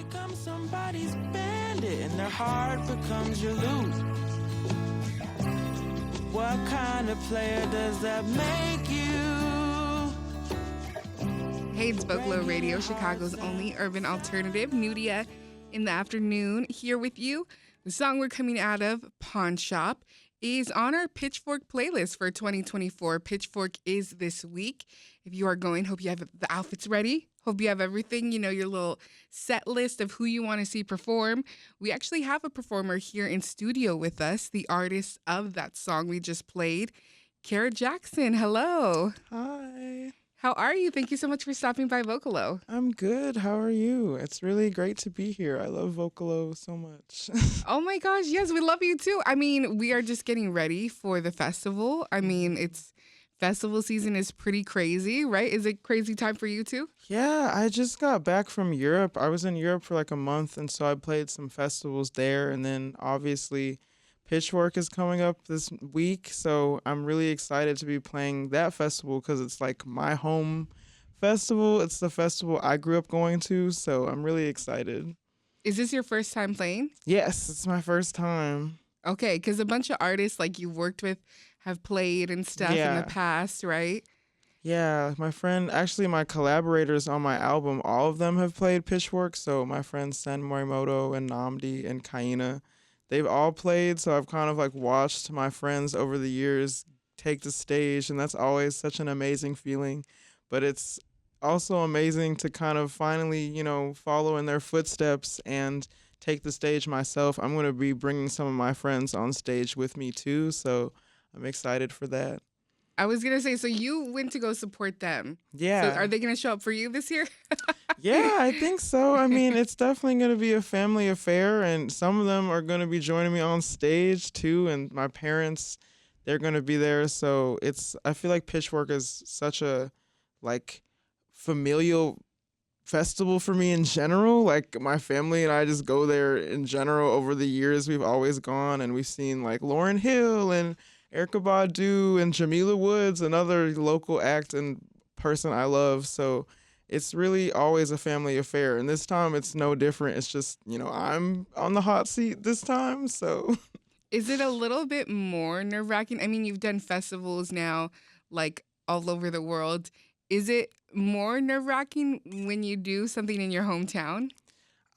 become somebody's bandit and their heart becomes your loot. What kind of player does that make you? Hey, it's Vocalo Radio, Chicago's only urban alternative. Nudia in the afternoon here with you. The song we're coming out of, Pawn Shop, is on our Pitchfork playlist for 2024. Pitchfork is this week. If you are going, hope you have the outfits ready. Hope you have everything, your little set list of who you want to see perform. We actually have a performer here in studio with us, the artist of that song we just played, Kara Jackson. Hello. Hi. How are you? Thank you so much for stopping by Vocalo. I'm good. How are you? It's really great to be here. I love Vocalo so much. Oh my gosh, yes, we love you too. I mean, we are just getting ready for the festival. I mean, festival season is pretty crazy, right? Is it crazy time for you too? Yeah, I just got back from Europe. I was in Europe for like a month, and so I played some festivals there. And then obviously Pitchfork is coming up this week, so I'm really excited to be playing that festival because it's like my home festival. It's the festival I grew up going to, so I'm really excited. Is this your first time playing? Yes, it's my first time. Okay, because a bunch of artists like you've worked with have played and stuff in the past, right? Yeah, my collaborators on my album, all of them have played Pitchfork. So my friends Sen Morimoto and Namdi and Kaina, they've all played. So I've kind of like watched my friends over the years take the stage, and that's always such an amazing feeling. But it's also amazing to kind of finally, follow in their footsteps and take the stage myself. I'm going to be bringing some of my friends on stage with me too. So I'm excited for that. I was going to say, so you went to go support them. Yeah. So are they going to show up for you this year? Yeah, I think so. I mean, it's definitely going to be a family affair, and some of them are going to be joining me on stage too, and my parents, they're going to be there. So I feel like Pitchfork is such a familial festival for me in general. Like my family and I just go there in general. Over the years, we've always gone, and we've seen like Lauryn Hill and Erykah Badu and Jamila Woods, another local act and person I love. So it's really always a family affair. And this time it's no different. It's just, I'm on the hot seat this time. So is it a little bit more nerve-wracking? I mean, you've done festivals now like all over the world. Is it more nerve-wracking when you do something in your hometown?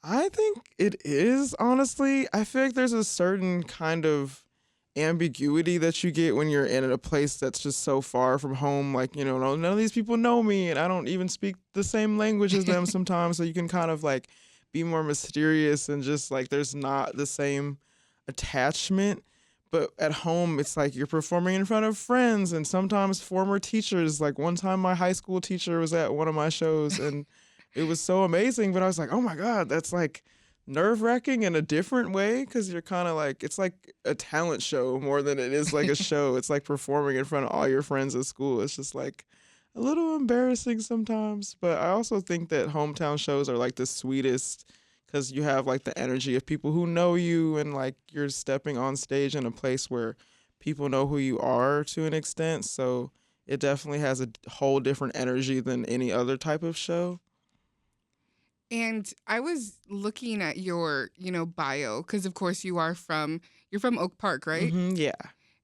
I think it is, honestly. I feel like there's a certain kind of ambiguity that you get when you're in a place that's just so far from home. Like, none of these people know me, and I don't even speak the same language as them sometimes. So you can kind of like be more mysterious, and just like there's not the same attachment. But at home, it's like you're performing in front of friends and sometimes former teachers. Like one time my high school teacher was at one of my shows, and it was so amazing. But I was like, oh my God, that's like nerve-wracking in a different way, because you're kind of like, it's like a talent show more than it is like a show. It's like performing in front of all your friends at school. It's just like a little embarrassing sometimes. But I also think that hometown shows are like the sweetest, because you have like the energy of people who know you, and like you're stepping on stage in a place where people know who you are to an extent. So it definitely has a whole different energy than any other type of show. And I was looking at your, bio, because of course you're from Oak Park, right? Mm-hmm, yeah.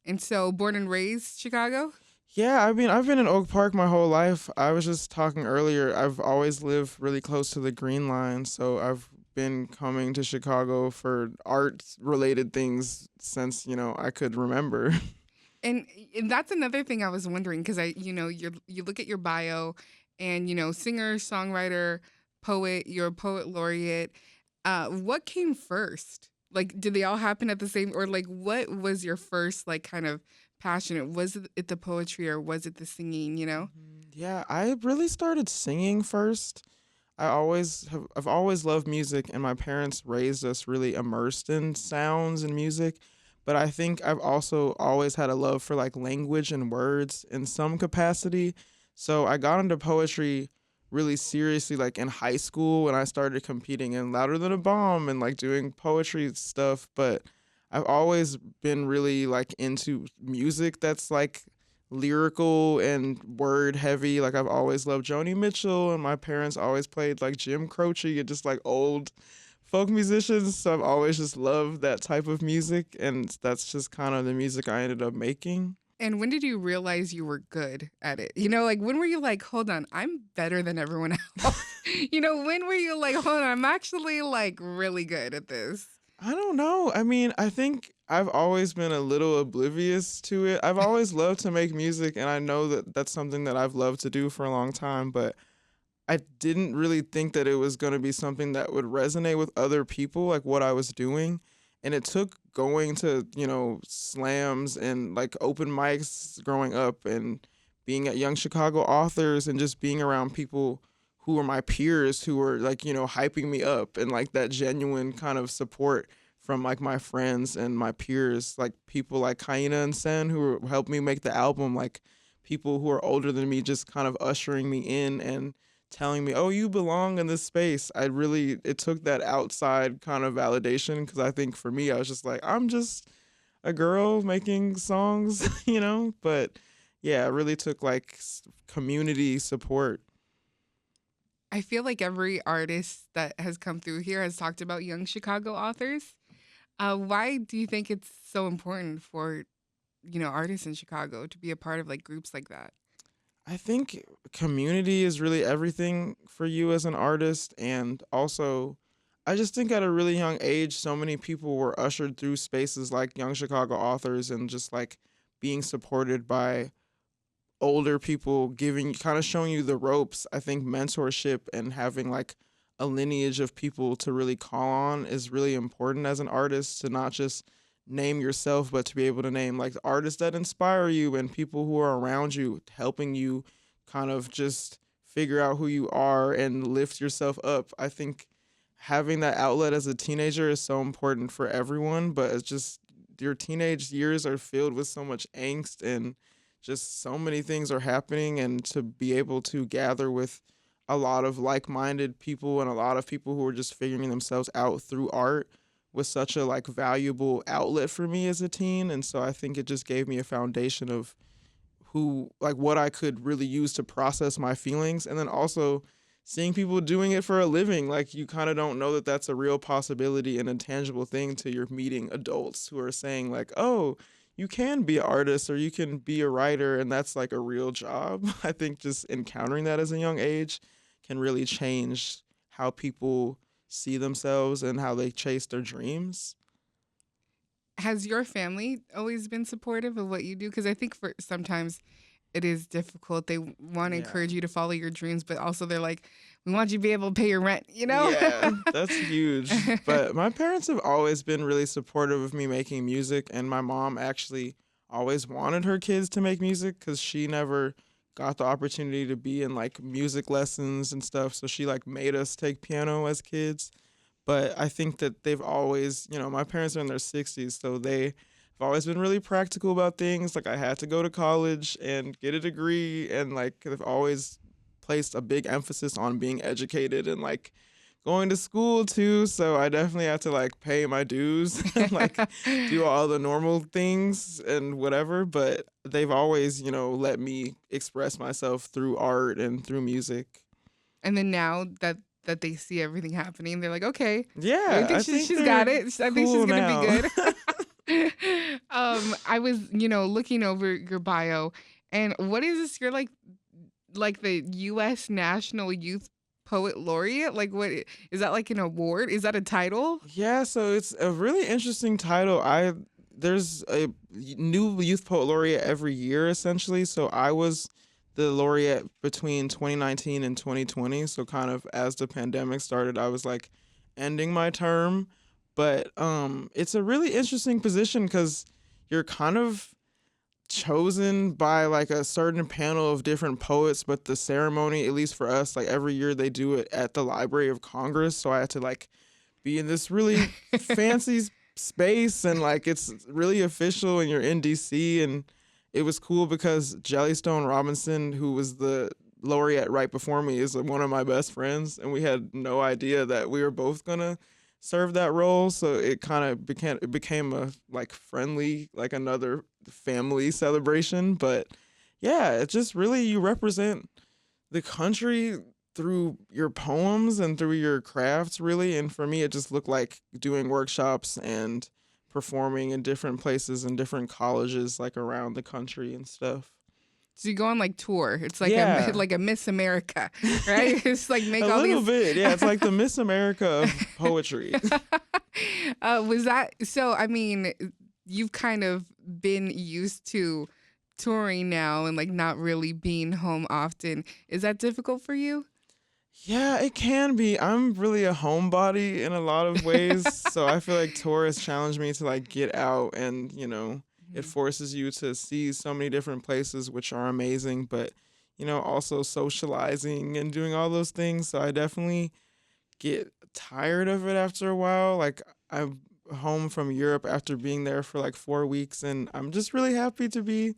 And so born and raised Chicago? Yeah, I mean, I've been in Oak Park my whole life. I was just talking earlier, I've always lived really close to the Green Line, so I've been coming to Chicago for art-related things since, I could remember. And that's another thing I was wondering, because you look at your bio, and, singer, songwriter, poet, you're a poet laureate. What came first? Like, did they all happen at the same, or like, what was your first like kind of passion? Was it the poetry, or was it the singing? Yeah, I really started singing first. I've always loved music, and my parents raised us really immersed in sounds and music. But I think I've also always had a love for like language and words in some capacity. So I got into poetry really seriously like in high school when I started competing in Louder Than a Bomb and like doing poetry stuff. But I've always been really like into music that's like lyrical and word heavy. Like I've always loved Joni Mitchell, and my parents always played like Jim Croce and just like old folk musicians. So I've always just loved that type of music, and that's just kind of the music I ended up making. And when did you realize you were good at it? You know, like when were you like, hold on, I'm better than everyone else? You know, when were you like, hold on, I'm actually like really good at this? I don't know. I mean, I think I've always been a little oblivious to it. I've always loved to make music, and I know that that's something that I've loved to do for a long time, but I didn't really think that it was going to be something that would resonate with other people, like what I was doing. And it took going to, slams and like open mics growing up and being at Young Chicago Authors and just being around people who were my peers who were like, hyping me up, and like that genuine kind of support from like my friends and my peers, like people like Kaina and Sen who helped me make the album, like people who are older than me just kind of ushering me in and telling me, oh, you belong in this space. It took that outside kind of validation, because I think for me, I was just like, I'm just a girl making songs, but yeah, it really took like community support. I feel like every artist that has come through here has talked about Young Chicago Authors. Why do you think it's so important for, artists in Chicago to be a part of like groups like that? I think community is really everything for you as an artist. And also, I just think at a really young age, so many people were ushered through spaces like Young Chicago Authors and just like being supported by older people, kind of showing you the ropes. I think mentorship and having like a lineage of people to really call on is really important as an artist, to not just name yourself, but to be able to name like the artists that inspire you and people who are around you, helping you kind of just figure out who you are and lift yourself up. I think having that outlet as a teenager is so important for everyone, but it's just your teenage years are filled with so much angst and just so many things are happening, and to be able to gather with a lot of like-minded people and a lot of people who are just figuring themselves out through art was such a like valuable outlet for me as a teen. And so I think it just gave me a foundation of what I could really use to process my feelings. And then also seeing people doing it for a living, like you kind of don't know that that's a real possibility and a tangible thing till you're meeting adults who are saying like, oh, you can be an artist or you can be a writer, and that's like a real job. I think just encountering that as a young age can really change how people see themselves and how they chase their dreams. Has your family always been supportive of what you do? Because I think for sometimes it is difficult. They want to encourage you to follow your dreams, but also they're like, we want you to be able to pay your rent, Yeah, that's huge. But my parents have always been really supportive of me making music, and my mom actually always wanted her kids to make music because she never got the opportunity to be in like music lessons and stuff. So she like made us take piano as kids. But I think that they've always, my parents are in their 60s, so they've always been really practical about things. Like I had to go to college and get a degree, and like they've always placed a big emphasis on being educated and like going to school too. So I definitely had to like pay my dues and like do all the normal things and whatever. But they've always, let me express myself through art and through music. And then now that they see everything happening, they're like, okay, yeah, I think she's got it. I think she's gonna now. be good. I was, looking over your bio, and what is this? You're like the U.S. National Youth Poet Laureate? Like, what is that? Like an award? Is that a title? Yeah, so it's a really interesting title. There's a new Youth Poet Laureate every year, essentially. So I was the laureate between 2019 and 2020. So kind of as the pandemic started, I was like ending my term. But it's a really interesting position because you're kind of chosen by like a certain panel of different poets, but the ceremony, at least for us, like every year they do it at the Library of Congress. So I had to like be in this really fancy space, and like it's really official, and you're in DC. And it was cool because Jellystone Robinson, who was the laureate right before me, is one of my best friends, and we had no idea that we were both gonna serve that role. So it kind of became a like friendly, like another family celebration. But yeah, it just really, you represent the country through your poems and through your crafts, really. And for me, it just looked like doing workshops and performing in different places and different colleges, like around the country and stuff. So you go on like tour. It's like a Yeah. like a Miss America, right? It's like make A all little these. bit, yeah. It's like the Miss America of poetry. Was that so? I mean, you've kind of been used to touring now and like not really being home often. Is that difficult for you? Yeah, it can be. I'm really a homebody in a lot of ways, so I feel like tour has challenged me to like get out, and it forces you to see so many different places, which are amazing, but also socializing and doing all those things. So I definitely get tired of it after a while. Like, I'm home from Europe after being there for like 4 weeks, and I'm just really happy to be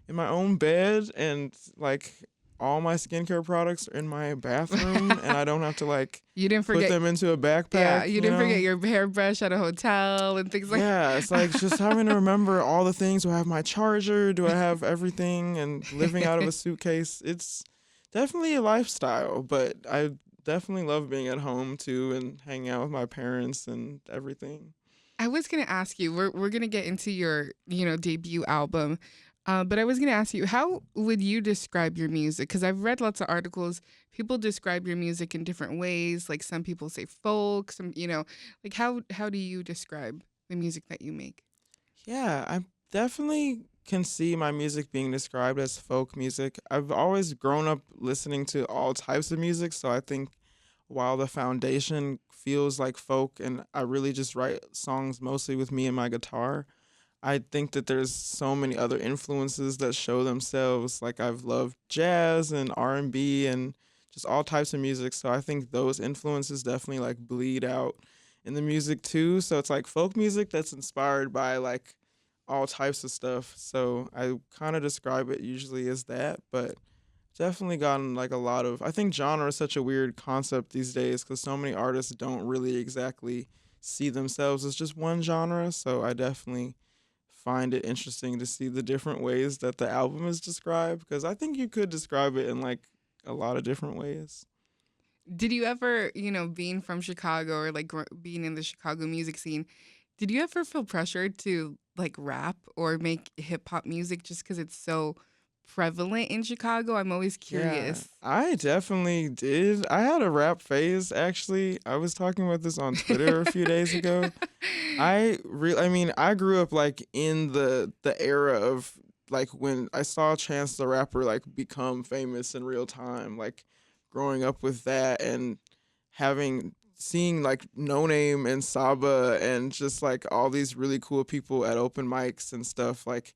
in my own bed, and like all my skincare products are in my bathroom, and I don't have to like You didn't put forget. them into a backpack. Yeah, you didn't know? forget your hairbrush at a hotel and things like. Yeah, it's like just having to remember all the things. Do I have my charger? Do I have everything? And living out of a suitcase. It's definitely a lifestyle, but I definitely love being at home too and hanging out with my parents and everything. I was gonna ask you. We're gonna get into your debut album. But I was going to ask you, how would you describe your music? Because I've read lots of articles. People describe your music in different ways. Like some people say folk, like how do you describe the music that you make? Yeah, I definitely can see my music being described as folk music. I've always grown up listening to all types of music, so I think while the foundation feels like folk and I really just write songs mostly with me and my guitar, I think that there's so many other influences that show themselves. Like, I've loved jazz and R&B and just all types of music. So I think those influences definitely like bleed out in the music too. So it's like folk music that's inspired by like all types of stuff. So I kind of describe it usually as that, but definitely gotten like a lot of, I think genre is such a weird concept these days because so many artists don't really exactly see themselves as just one genre. So I definitely find it interesting to see the different ways that the album is described, because I think you could describe it in like a lot of different ways. Did you ever, being from Chicago or like being in the Chicago music scene, did you ever feel pressured to like rap or make hip hop music just because it's so prevalent in Chicago? I'm always curious. Yeah, I definitely did. I had a rap phase, actually. I was talking about this on Twitter a few days ago. I mean, I grew up like in the era of like when I saw Chance the Rapper like become famous in real time, like growing up with that and seeing like No Name and Saba and just like all these really cool people at open mics and stuff, like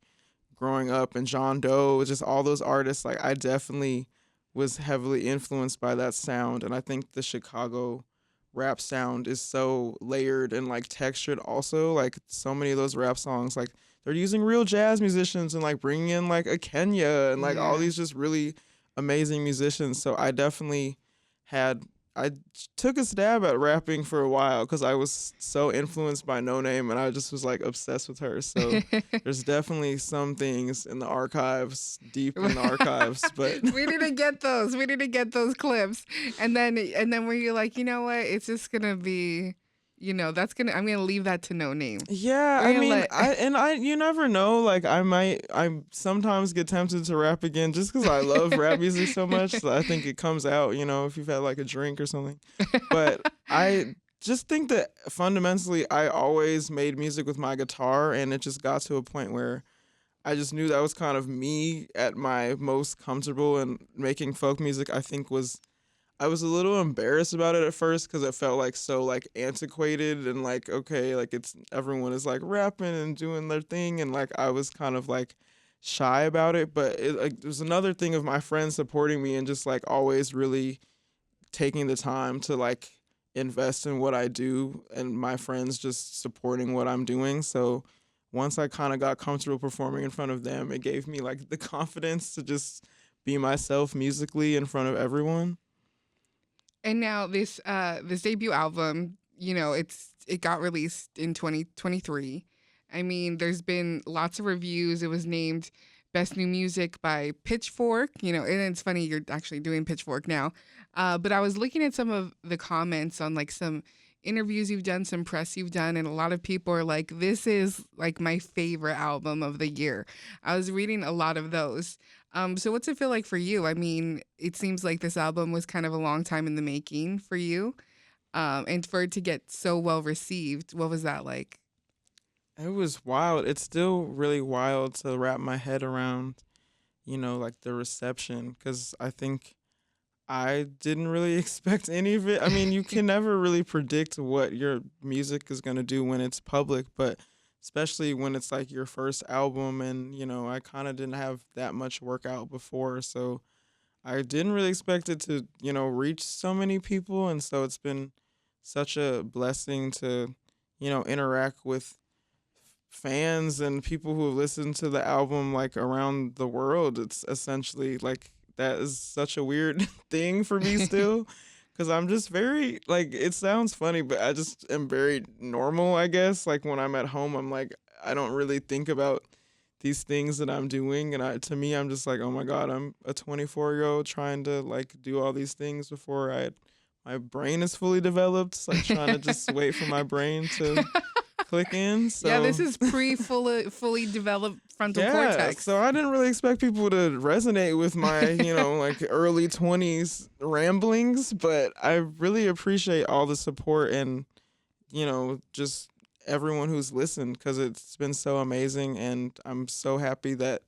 growing up, and John Doe, just all those artists. Like, I definitely was heavily influenced by that sound, and I think the Chicago rap sound is so layered and like textured also. Like, so many of those rap songs, like they're using real jazz musicians and like bringing in like a Kenya and like all Yeah. these just really amazing musicians. So I took a stab at rapping for a while because I was so influenced by No Name and I just was like obsessed with her. So there's definitely some things in the archives, deep in the archives, but We need to get those. We need to get those clips. And then where you're like, you know what? It's just gonna be, I'm gonna leave that to No Name. yeah, We're I gonna mean, let- you never know. Like, I sometimes get tempted to rap again just because I love rap music so much. So I think it comes out, if you've had like a drink or something. But I just think that fundamentally, I always made music with my guitar, and it just got to a point where I just knew that was kind of me at my most comfortable, and making folk music, I was a little embarrassed about it at first because it felt like so like antiquated and like, okay, like everyone is like rapping and doing their thing, and like I was kind of like shy about it. But it was another thing of my friends supporting me and just like always really taking the time to like invest in what I do, and my friends just supporting what I'm doing. So once I kind of got comfortable performing in front of them, it gave me like the confidence to just be myself musically in front of everyone. And now this debut album, it got released in 2023. I mean, there's been lots of reviews. It was named Best New Music by Pitchfork. And it's funny you're actually doing Pitchfork now. But I was looking at some of the comments on like some interviews you've done, some press you've done, and a lot of people are like, this is like my favorite album of the year. I was reading a lot of those. So what's it feel like for you? I mean, it seems like this album was kind of a long time in the making for you. And for it to get so well received, what was that like? It was wild. It's still really wild to wrap my head around, like the reception, because I think I didn't really expect any of it. I mean, you can never really predict what your music is going to do when it's public, but especially when it's like your first album and, I kind of didn't have that much work out before. So I didn't really expect it to, reach so many people. And so it's been such a blessing to, interact with fans and people who have listened to the album like around the world. It's essentially like that is such a weird thing for me still, because I'm just very like, it sounds funny, but I just am very normal, I guess. Like when I'm at home, I'm like, I don't really think about these things that I'm doing, and to me I'm just like, oh my god, I'm a 24-year-old trying to like do all these things before my brain is fully developed. It's like trying to just wait for my brain to click in. So yeah, this is fully developed frontal cortex. So I didn't really expect people to resonate with my, like early 20s ramblings, but I really appreciate all the support and, just everyone who's listened, because it's been so amazing. And I'm so happy that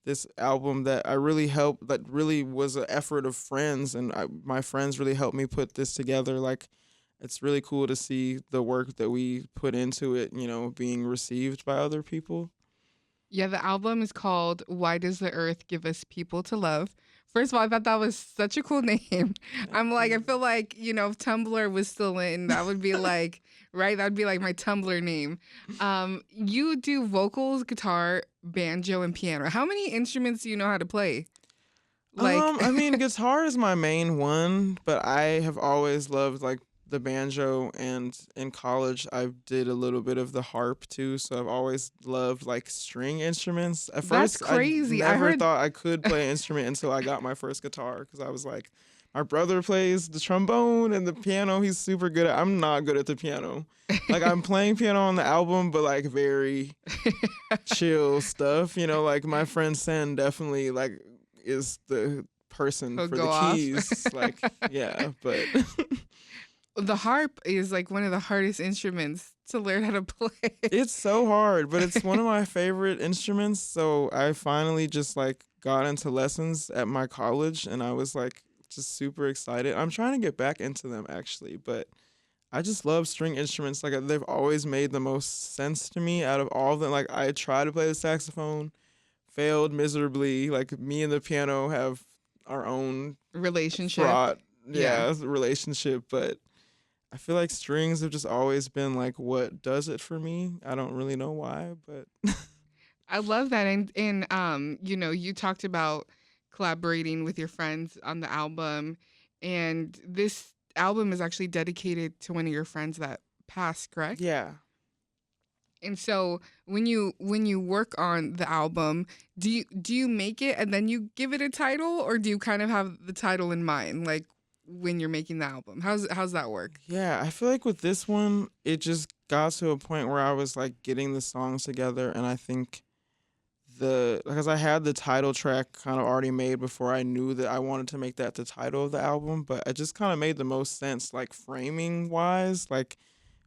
this album that really was an effort of friends, and my friends really helped me put this together. Like, it's really cool to see the work that we put into it, being received by other people. Yeah, the album is called Why Does the Earth Give Us People to Love? First of all, I thought that was such a cool name. I'm like, I feel like, if Tumblr was still in, that would be like, right? That would be like my Tumblr name. You do vocals, guitar, banjo, and piano. How many instruments do you know how to play? I mean, guitar is my main one, but I have always loved like the banjo, and in college I did a little bit of the harp too, so I've always loved like string instruments. At That's first crazy. I never thought I could play an instrument until I got my first guitar, because I was like, my brother plays the trombone and the piano, he's super good at. I'm not good at the piano. Like, I'm playing piano on the album, but like very chill stuff, like my friend Sen definitely like is the person He'll for go the off. keys. Like, yeah, but The harp is like one of the hardest instruments to learn how to play. it's so hard, but it's one of my favorite instruments. So I finally just like got into lessons at my college, and I was like just super excited. I'm trying to get back into them actually, but I just love string instruments. Like, they've always made the most sense to me out of all of them. Like, I tried to play the saxophone, failed miserably. Like, me and the piano have our own Relationship. fraught, Yeah. relationship, but I feel like strings have just always been like what does it for me. I don't really know why, but I love that. And you talked about collaborating with your friends on the album, and this album is actually dedicated to one of your friends that passed, correct? yeah. And so when you work on the album, do you make it and then you give it a title, or do you kind of have the title in mind, like when you're making the album? How's that work? Yeah, I feel like with this one, it just got to a point where I was like getting the songs together, and I think because I had the title track kind of already made before I knew that I wanted to make that the title of the album, but it just kind of made the most sense, like framing wise. Like,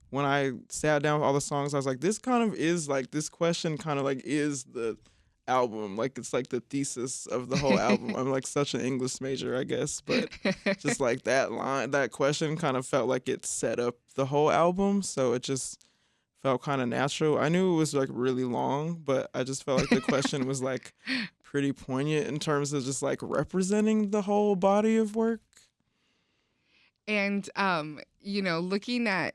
when I sat down with all the songs, I was like, this kind of is like, this question kind of like is the album. Like, it's like the thesis of the whole album. I'm like such an English major, I guess, but just like that question kind of felt like it set up the whole album. So it just felt kind of natural. I knew it was like really long, but I just felt like the question was like pretty poignant in terms of just like representing the whole body of work. And looking at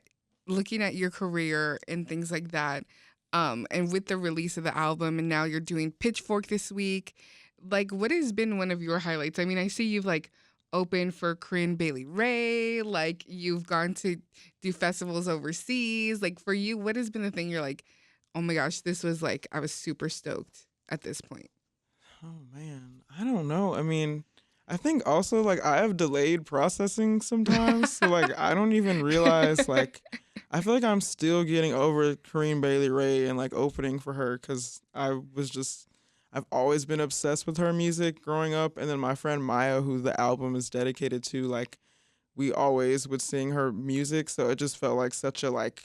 your career and things like that, and with the release of the album, and now you're doing Pitchfork this week, like, what has been one of your highlights? I mean, I see you've like opened for Corinne Bailey Rae, like you've gone to do festivals overseas. Like, for you, what has been the thing you're like, oh my gosh, this was like, I was super stoked at this point? Oh man, I don't know. I mean, I think also like I have delayed processing sometimes, so like I don't even realize like I feel like I'm still getting over Corinne Bailey Rae and like opening for her because I've always been obsessed with her music growing up, and then my friend Maya, who the album is dedicated to, like we always would sing her music, so it just felt like such a like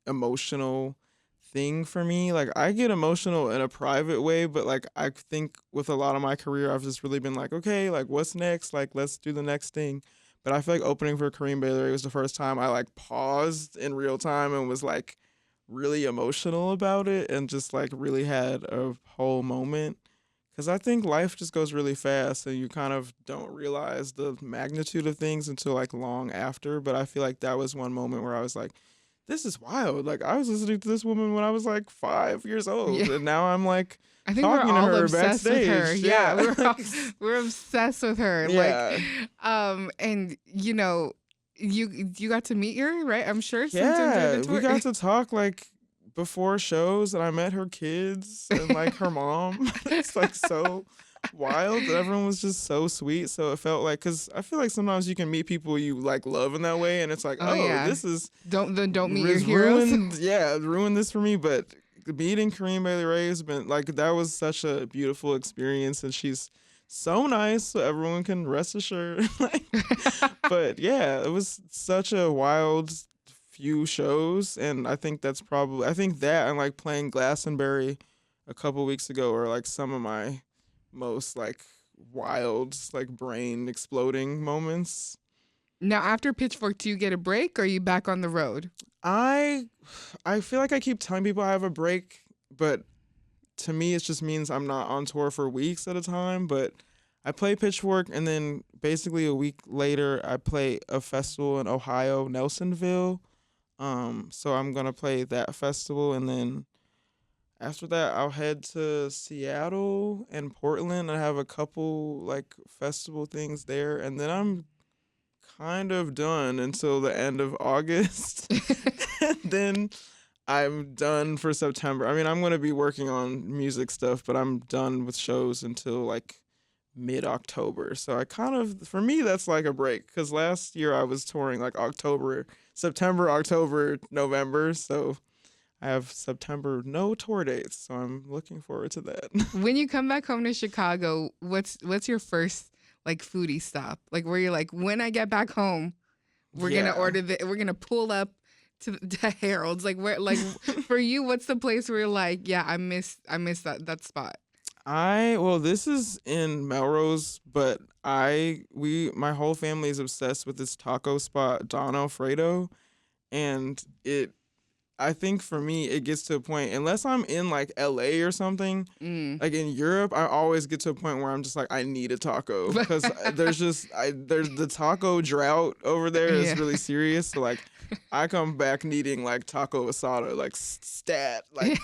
emotional thing for me. Like I get emotional in a private way, but like I think with a lot of my career I've just really been like, okay, like what's next? Like let's do the next thing. But I feel like opening for Corinne Bailey Rae was the first time I like paused in real time and was like really emotional about it and just like really had a whole moment. Cause I think life just goes really fast and you kind of don't realize the magnitude of things until like long after. But I feel like that was one moment where I was like, this is wild. Like I was listening to this woman when I was like 5 years old, Yeah. and now I'm like I think we're talking to all her obsessed with her. backstage. Yeah, we're obsessed with her. Yeah. And you got to meet her, right? I'm sure. Yeah, Since we got to talk like before shows, and I met her kids and like her mom. It's like so wild. Everyone was just so sweet. So it felt like, because I feel like sometimes you can meet people you like love in that way, and it's like, oh, yeah. this is don't meet your was heroes. ruined this for me. But meeting Corinne Bailey Rae has been like, that was such a beautiful experience, and she's so nice, so everyone can rest assured. Like, but yeah, it was such a wild few shows, and I think that and like playing Glastonbury a couple weeks ago are like some of my most like wild, like brain exploding moments. Now, after Pitchfork, do you get a break, or are you back on the road? I feel like I keep telling people I have a break, but to me it just means I'm not on tour for weeks at a time. But I play Pitchfork, and then basically a week later I play a festival in Ohio, Nelsonville. So I'm gonna play that festival, and then after that I'll head to Seattle and Portland. I have a couple like festival things there, and then I'm kind of done until the end of August. And then I'm done for September. I mean, I'm going to be working on music stuff, but I'm done with shows until like mid-October. So I kind of, for me, that's like a break, because last year I was touring like September, October, November. So I have September no tour dates. So I'm looking forward to that. When you come back home to Chicago, what's your first like foodie stop? Like where you're like, when I get back home, we're gonna pull up to Harold's. Like where, like for you, what's the place where you're like, yeah, I miss that spot? This is in Melrose, but my whole family is obsessed with this taco spot, Don Alfredo, and I think for me, it gets to a point, unless I'm in like LA or something, like in Europe, I always get to a point where I'm just like, I need a taco, because there's the taco drought over there is really serious. So like, I come back needing like taco asada, like stat, like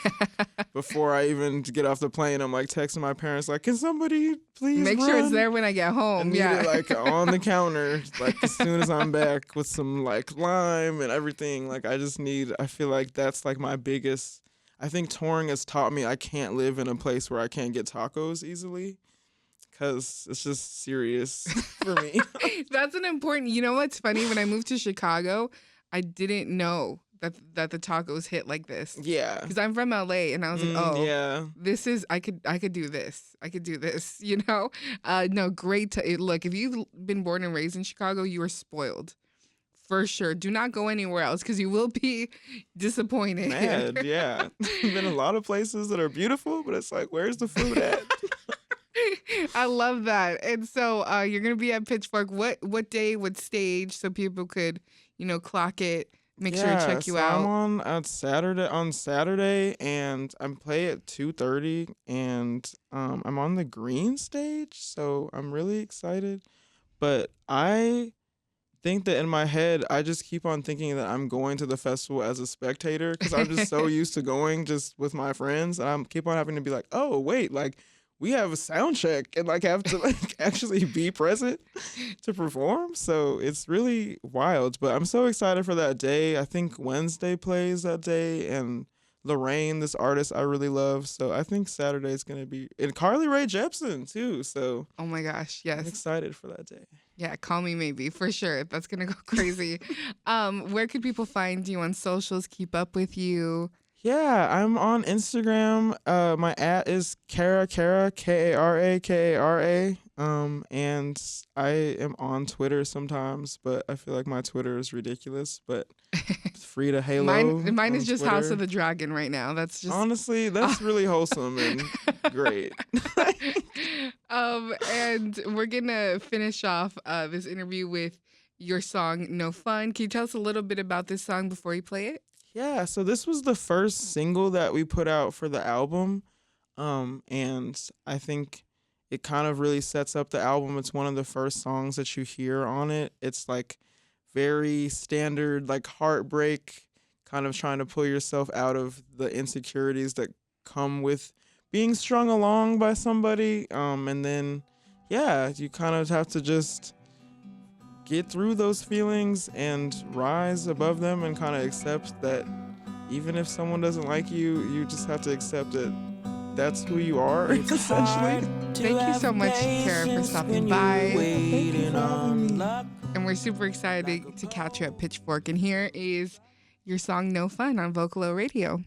before I even get off the plane, I'm like texting my parents, like, can somebody please make sure it's there when I get home? Need it like on the counter, like as soon as I'm back, with some like lime and everything. Like I feel like that's like my biggest. I think touring has taught me I can't live in a place where I can't get tacos easily, because it's just serious for me. That's an important. You know what's funny? When I moved to Chicago, I didn't know that the tacos hit like this. Yeah. Because I'm from LA, and I was like, yeah. This is I could do this. I could do this. You know. No, great. Look, if you've been born and raised in Chicago, you are spoiled. For sure. Do not go anywhere else, because you will be disappointed. Mad, yeah. I've been a lot of places that are beautiful, but it's like, where's the food at? I love that. And so you're going to be at Pitchfork. What day, what stage, so people could, clock it, make sure to check you out? I'm on Saturday, and I play at 2:30, and I'm on the green stage, so I'm really excited. But I think that in my head, I just keep on thinking that I'm going to the festival as a spectator, because I'm just so used to going just with my friends, and I keep on having to be like, oh wait, like we have a sound check and like have to like actually be present to perform. So it's really wild, but I'm so excited for that day. I think Wednesday plays that day, and Lorraine, this artist I really love. So I think Saturday's going to be, and Carly Rae Jepsen too. So Oh my gosh, I'm yes. excited for that day. Yeah, call me maybe for sure. That's gonna go crazy. Where could people find you on socials? Keep up with you. Yeah, I'm on Instagram. My @ is Kara, Kara. And I am on Twitter sometimes, but I feel like my Twitter is ridiculous. But Frida Halo. Mine is on just House Twitter. of the Dragon right now. That's just Honestly, that's really wholesome and great. And we're gonna finish off this interview with your song "No Fun." Can you tell us a little bit about this song before you play it? Yeah, so this was the first single that we put out for the album. And I think it kind of really sets up the album. It's one of the first songs that you hear on it. It's like very standard, like heartbreak, kind of trying to pull yourself out of the insecurities that come with being strung along by somebody. And then, yeah, you kind of have to just get through those feelings and rise above them and kind of accept that even if someone doesn't like you, you just have to accept that that's who you are, essentially. Thank you so much, Kara, for stopping by. Thank you for having me. And we're super excited to catch you at Pitchfork. And here is your song "No Fun" on Vocalo Radio.